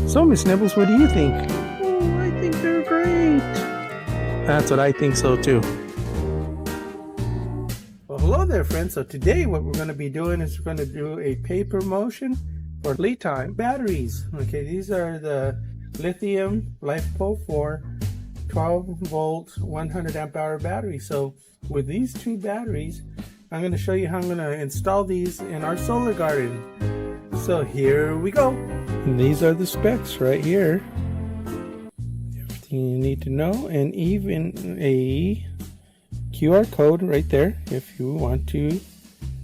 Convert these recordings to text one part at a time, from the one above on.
So, Miss Nibbles, what do you think? Oh, I think they're great. That's what I think so too. Well, hello there, friends. So today what we're going to be doing is we're going to do a paper motion for Lithium batteries. Okay, these are the Lithium LiFePO4 12 volt 100 amp hour battery. So with these two batteries, I'm going to show you how I'm going to install these in our solar garden. So here we go. And these are the specs right here. Everything you need to know, and even a QR code right there if you want to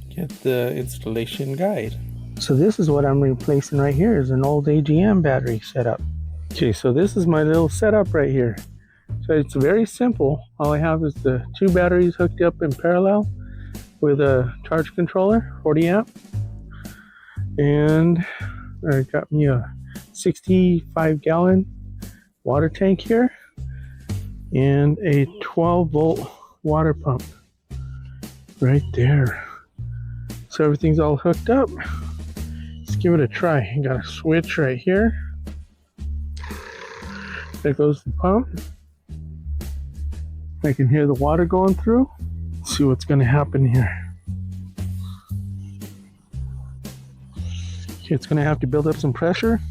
get the installation guide. So this is what I'm replacing right here, is an old AGM battery setup. Okay, so this is my little setup right here. So it's very simple. All I have is the two batteries hooked up in parallel with a charge controller, 40 amp. And I got me a 65 gallon water tank here and a 12 volt water pump right there. So everything's all hooked up. Let's give it a try. I got a switch right here. There goes the pump. I can hear the water going through. Let's see what's going to happen here. Okay, it's going to have to build up some pressure.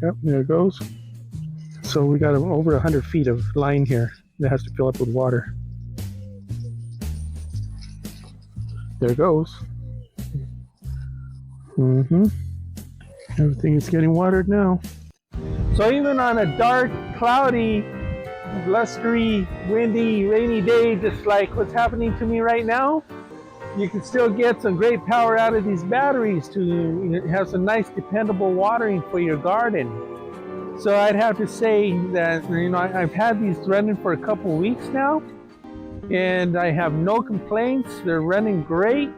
Yep, there it goes. So we got over 100 feet of line here that has to fill up with water. There it goes. Everything is getting watered now. So even on a dark, cloudy, blustery, windy, rainy day, just like what's happening to me right now, you can still get some great power out of these batteries to have some nice dependable watering for your garden. So I'd have to say that, I've had these running for a couple weeks now, and I have no complaints. They're running great,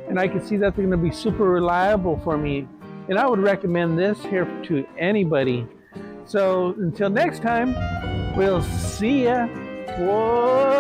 and I can see that they're going to be super reliable for me. And I would recommend this here to anybody. So until next time, we'll see ya. Whoa.